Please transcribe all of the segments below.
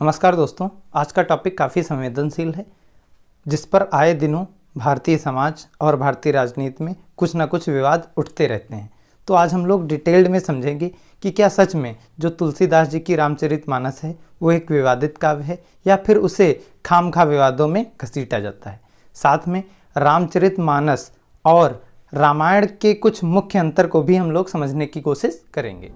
नमस्कार दोस्तों, आज का टॉपिक काफ़ी संवेदनशील है जिस पर आए दिनों भारतीय समाज और भारतीय राजनीति में कुछ ना कुछ विवाद उठते रहते हैं। तो आज हम लोग डिटेल्ड में समझेंगे कि क्या सच में जो तुलसीदास जी की रामचरितमानस है वो एक विवादित काव्य है या फिर उसे खामखा विवादों में घसीटा जाता है। साथ में रामचरितमानस और रामायण के कुछ मुख्य अंतर को भी हम लोग समझने की कोशिश करेंगे।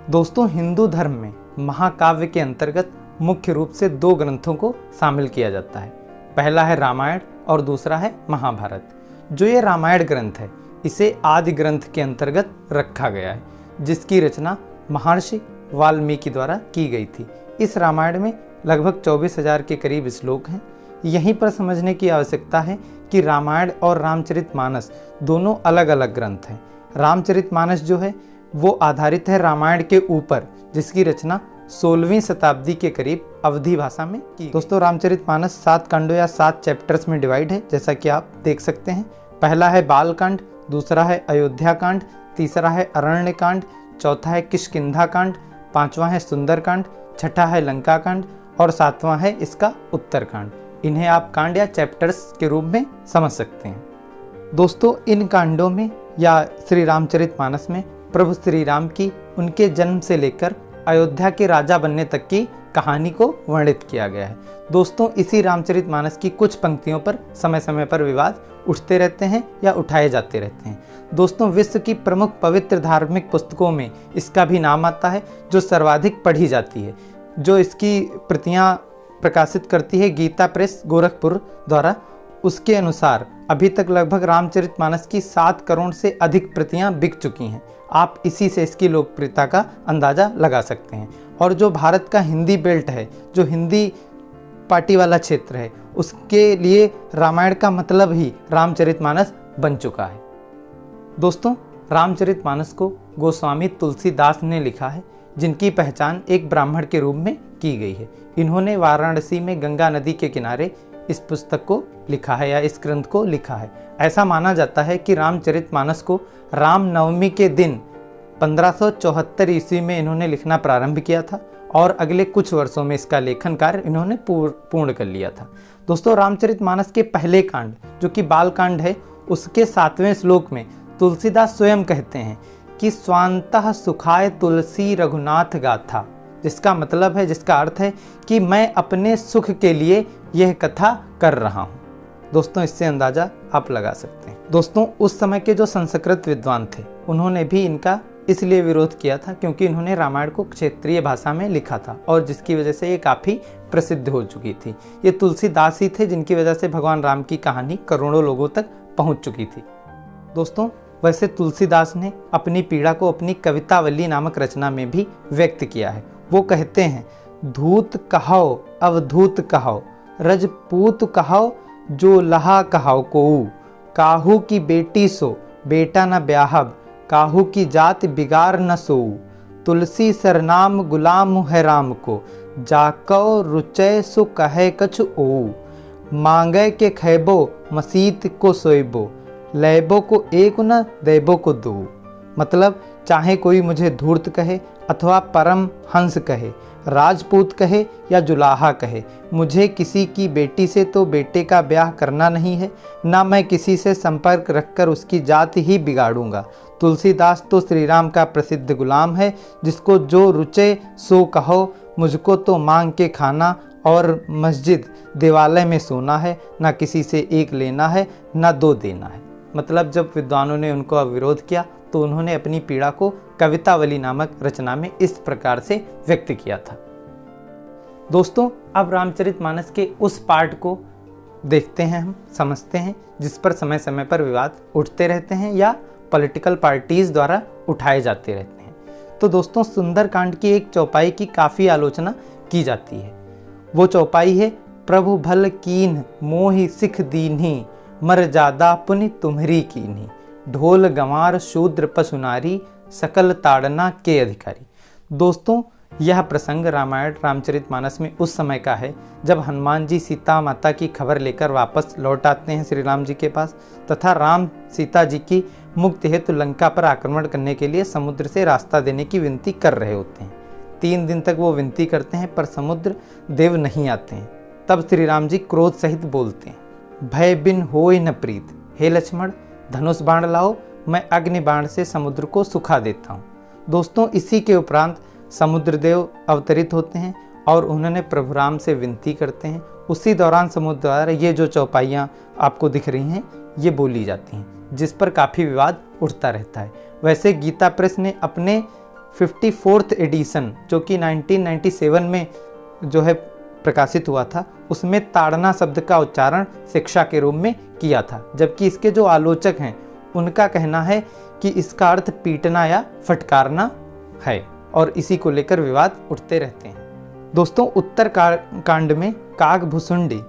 दोस्तों, हिंदू धर्म में महाकाव्य के अंतर्गत मुख्य रूप से दो ग्रंथों को शामिल किया जाता है। पहला है रामायण और दूसरा है महाभारत। जो ये रामायण ग्रंथ है इसे आदि ग्रंथ के अंतर्गत रखा गया है, जिसकी रचना महर्षि वाल्मीकि द्वारा की गई थी। इस रामायण में लगभग 24,000 के करीब श्लोक हैं। यहीं पर समझने की आवश्यकता है कि रामायण और रामचरितमानस दोनों अलग अलग ग्रंथ हैं। रामचरितमानस जो है वो आधारित है रामायण के ऊपर, जिसकी रचना 16वीं शताब्दी के करीब अवधी भाषा में की। दोस्तों, रामचरितमानस 7 कांडों या 7 चैप्टर्स में डिवाइड है, जैसा कि आप देख सकते हैं। पहला है बाल कांड, दूसरा है अयोध्या कांड, तीसरा है अरण्य कांड, चौथा है किष्किंधा कांड, पांचवा है सुंदर कांड, छठा है लंका कांड और सातवां है इसका उत्तर कांड। इन्हें आप कांड या चैप्टर्स के रूप में समझ सकते हैं। दोस्तों, इन कांडों में या श्री रामचरितमानस में प्रभु श्री राम की उनके जन्म से लेकर अयोध्या के राजा बनने तक की कहानी को वर्णित किया गया है। दोस्तों, इसी रामचरितमानस की कुछ पंक्तियों पर समय समय पर विवाद उठते रहते हैं या उठाए जाते रहते हैं। दोस्तों, विश्व की प्रमुख पवित्र धार्मिक पुस्तकों में इसका भी नाम आता है, जो सर्वाधिक पढ़ी जाती है। जो इसकी प्रतियां प्रकाशित करती है गीता प्रेस गोरखपुर द्वारा, उसके अनुसार अभी तक लगभग रामचरितमानस की 7 करोड़ से अधिक प्रतियां बिक चुकी हैं। आप इसी से इसकी लोकप्रियता का अंदाज़ा लगा सकते हैं। और जो भारत का हिंदी बेल्ट है, जो हिंदी पार्टी वाला क्षेत्र है, उसके लिए रामायण का मतलब ही रामचरितमानस बन चुका है। दोस्तों, रामचरितमानस को गोस्वामी तुलसीदास ने लिखा है, जिनकी पहचान एक ब्राह्मण के रूप में की गई है। इन्होंने वाराणसी में गंगा नदी के किनारे इस पुस्तक को लिखा है या इस ग्रंथ को लिखा है। ऐसा माना जाता है कि रामचरितमानस को रामनवमी के दिन 1574 ईस्वी में इन्होंने लिखना प्रारंभ किया था और अगले कुछ वर्षों में इसका लेखन कार्य इन्होंने पूर्ण कर लिया था। दोस्तों, रामचरितमानस के पहले कांड जो कि बाल कांड है, उसके 7वें श्लोक में तुलसीदास स्वयं कहते हैं कि स्वांतः सुखाय तुलसी रघुनाथ गाथा, जिसका मतलब है, जिसका अर्थ है कि मैं अपने सुख के लिए यह कथा कर रहा हूँ। दोस्तों, इससे अंदाजा आप लगा सकते हैं। दोस्तों, उस समय के जो संस्कृत विद्वान थे उन्होंने भी इनका इसलिए विरोध किया था क्योंकि इन्होंने रामायण को क्षेत्रीय भाषा में लिखा था और जिसकी वजह से ये काफ़ी प्रसिद्ध हो चुकी थी। ये तुलसीदास ही थे जिनकी वजह से भगवान राम की कहानी करोड़ों लोगों तक पहुँच चुकी थी। दोस्तों, वैसे तुलसीदास ने अपनी पीड़ा को अपनी कवितावली नामक रचना में भी व्यक्त किया है। वो कहते हैं, धूत कहो अवधूत कहो, रजपूत कहो जो लहा कहो कोऊ, काहू की बेटी सो बेटा न ब्याहब, काहू की जात बिगाड़ न सोऊ, तुलसी सरनाम गुलाम है राम को, जाको रुचय सो कहे कछु ओऊ, मांगे के खैबो मसीत को सोइबो, लैबो को एक न देबो को दो। मतलब, चाहे कोई मुझे धूर्त कहे अथवा परम हंस कहे, राजपूत कहे या जुलाहा कहे, मुझे किसी की बेटी से तो बेटे का ब्याह करना नहीं है, ना मैं किसी से संपर्क रखकर उसकी जाति ही बिगाड़ूंगा। तुलसीदास तो श्री राम का प्रसिद्ध गुलाम है, जिसको जो रुचे सो कहो, मुझको तो मांग के खाना और मस्जिद देवालय में सोना है, ना किसी से एक लेना है ना 2 देना है। मतलब, जब विद्वानों ने उनको विरोध किया तो उन्होंने अपनी पीड़ा को कवितावली नामक रचना में इस प्रकार से व्यक्त किया था। दोस्तों, अब रामचरितमानस के उस पार्ट को देखते हैं, हम समझते हैं जिस पर समय समय पर विवाद उठते रहते हैं या पॉलिटिकल पार्टीज द्वारा उठाए जाते रहते हैं। तो दोस्तों, सुंदरकांड की एक चौपाई की काफ़ी आलोचना की जाती है। वो चौपाई है, प्रभु भल कीन मोहि सिख दीन्ही, मर्यादा पुनि तुम्हरी कीन्ही, ढोल गंवार शूद्र पशु नारी, सकल ताड़ना के अधिकारी। दोस्तों, यह प्रसंग रामायण रामचरितमानस में उस समय का है जब हनुमान जी सीता माता की खबर लेकर वापस लौट आते हैं श्री राम जी के पास, तथा राम सीता जी की मुक्ति हेतु लंका पर आक्रमण करने के लिए समुद्र से रास्ता देने की विनती कर रहे होते हैं। 3 दिन तक वो विनती करते हैं पर समुद्र देव नहीं आते हैं। तब श्री राम जी क्रोध सहित बोलते हैं, भय बिन होय न प्रीत, हे लक्ष्मण धनुष बाण लाओ, मैं अग्नि बाण से समुद्र को सुखा देता हूँ। दोस्तों, इसी के उपरांत समुद्रदेव अवतरित होते हैं और उन्होंने प्रभु राम से विनती करते हैं। उसी दौरान समुद्र द्वारा ये जो चौपाइयाँ आपको दिख रही हैं ये बोली जाती हैं, जिस पर काफ़ी विवाद उठता रहता है। वैसे गीता प्रेस ने अपने 54th एडिशन जो कि 1997 में जो है प्रकाशित हुआ था, उसमें ताड़ना शब्द का उच्चारण शिक्षा के रूप में किया था, जबकि इसके जो आलोचक हैं उनका कहना है कि इसका अर्थ पीटना या फटकारना है और इसी को लेकर विवाद उठते रहते हैं। दोस्तों, उत्तर कांड में कागभुसुंडी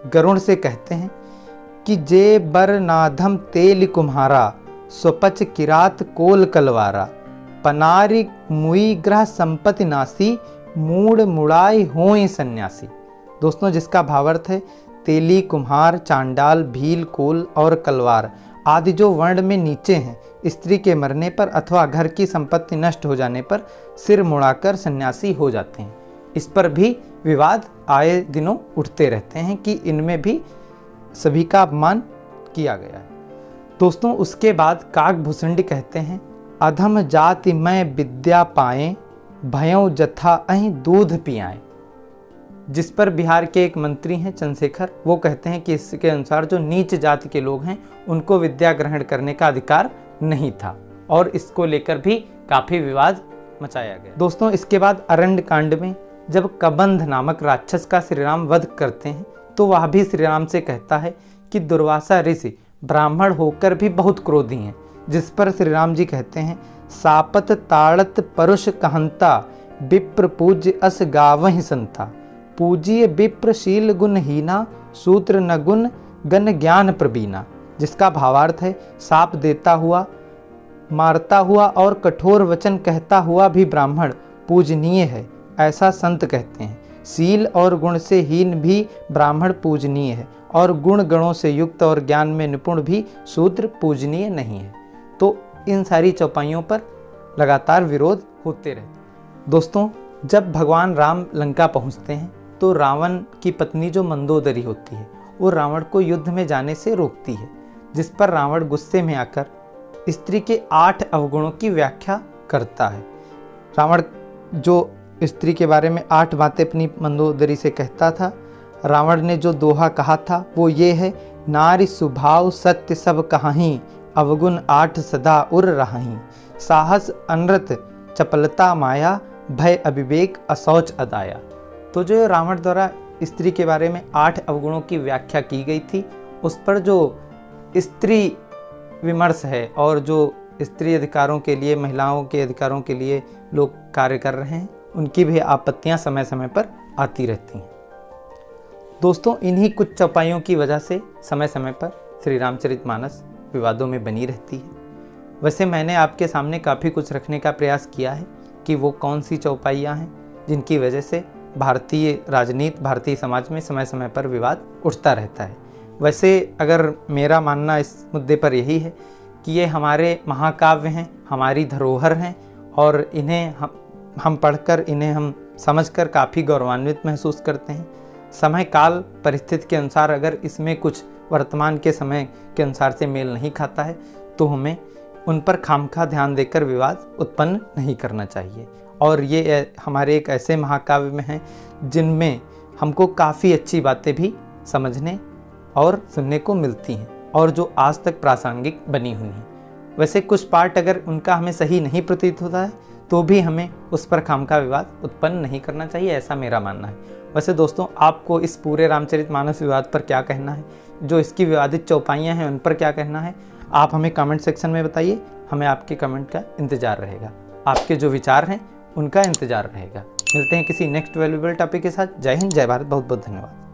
गरुड़ से कहते हैं कि जे बर नाधम तेल कुम्हारा, स्वपच किरात कोल कलवारा, पनारि मुई ग्रह संपत्ति नासी, मूड मुड़ाई होई सन्यासी। दोस्तों, जिसका भावार्थ है तेली, कुम्हार, चांडाल, भील, कोल और कलवार आदि जो वर्ण में नीचे हैं, स्त्री के मरने पर अथवा घर की संपत्ति नष्ट हो जाने पर सिर मुड़ाकर सन्यासी हो जाते हैं। इस पर भी विवाद आए दिनों उठते रहते हैं कि इनमें भी सभी का अपमान किया गया है। दोस्तों, उसके बाद कागभुसुंडी कहते हैं, अधम जाति मैं विद्या पाए, भयों जथा अहि दूध पियाए। जिस पर बिहार के एक मंत्री हैं चंद्रशेखर, वो कहते हैं कि इसके अनुसार जो नीच जाति के लोग हैं उनको विद्या ग्रहण करने का अधिकार नहीं था और इसको लेकर भी काफ़ी विवाद मचाया गया। दोस्तों, इसके बाद अरण्य कांड में जब कबंध नामक राक्षस का श्री राम वध करते हैं तो वह भी श्री राम से कहता है कि दुर्वासा ऋषि ब्राह्मण होकर भी बहुत क्रोधी हैं, जिस पर श्री राम जी कहते हैं, सापत ताड़त परुष कहंता, विप्र पूज्य अस गावहि संता, पूजिय विप्र शील गुण हीना, सूत्र न गुण गण ज्ञान प्रवीणा। जिसका भावार्थ है साप देता हुआ, मारता हुआ और कठोर वचन कहता हुआ भी ब्राह्मण पूजनीय है, ऐसा संत कहते हैं। शील और गुण से हीन भी ब्राह्मण पूजनीय है और गुण गणों से युक्त और ज्ञान में निपुण भी शूद्र पूजनीय नहीं है। तो इन सारी चौपाइयों पर लगातार विरोध होते रहते। दोस्तों, जब भगवान राम लंका पहुंचते हैं तो रावण की पत्नी जो मंदोदरी होती है वो रावण को युद्ध में जाने से रोकती है, जिस पर रावण गुस्से में आकर स्त्री के 8 अवगुणों की व्याख्या करता है। रावण जो स्त्री के बारे में 8 बातें अपनी मंदोदरी से कहता था, रावण ने जो दोहा कहा था वो ये है, नारी स्वभाव सत्य सब कहाहीं, अवगुण 8 सदा उर रहाहीं, साहस अनृत चपलता माया, भय अविवेक अशौच अदाया। तो जो रावण द्वारा स्त्री के बारे में 8 अवगुणों की व्याख्या की गई थी, उस पर जो स्त्री विमर्श है और जो स्त्री अधिकारों के लिए, महिलाओं के अधिकारों के लिए लोग कार्य कर रहे हैं, उनकी भी आपत्तियां समय समय पर आती रहती हैं। दोस्तों, इन्हीं कुछ चौपाइयों की वजह से समय समय पर श्री रामचरितमानस विवादों में बनी रहती है। वैसे मैंने आपके सामने काफ़ी कुछ रखने का प्रयास किया है कि वो कौन सी चौपाइयाँ हैं जिनकी वजह से भारतीय राजनीति, भारतीय समाज में समय समय पर विवाद उठता रहता है। वैसे अगर मेरा मानना इस मुद्दे पर यही है कि ये हमारे महाकाव्य हैं, हमारी धरोहर हैं और इन्हें हम पढ़कर, इन्हें हम समझकर काफ़ी गौरवान्वित महसूस करते हैं। समय काल परिस्थिति के अनुसार अगर इसमें कुछ वर्तमान के समय के अनुसार से मेल नहीं खाता है तो हमें उन पर खामखा ध्यान देकर विवाद उत्पन्न नहीं करना चाहिए। और ये हमारे एक ऐसे महाकाव्य में हैं जिनमें हमको काफ़ी अच्छी बातें भी समझने और सुनने को मिलती हैं और जो आज तक प्रासंगिक बनी हुई हैं। वैसे कुछ पार्ट अगर उनका हमें सही नहीं प्रतीत होता है तो भी हमें उस पर खामखा विवाद उत्पन्न नहीं करना चाहिए, ऐसा मेरा मानना है। वैसे दोस्तों, आपको इस पूरे रामचरितमानस विवाद पर क्या कहना है, जो इसकी विवादित चौपाइयाँ हैं उन पर क्या कहना है, आप हमें कमेंट सेक्शन में बताइए। हमें आपके कमेंट का इंतज़ार रहेगा, आपके जो विचार हैं उनका इंतज़ार रहेगा। मिलते हैं किसी नेक्स्ट वैल्यूएबल टॉपिक के साथ। जय हिंद, जय भारत, बहुत बहुत धन्यवाद।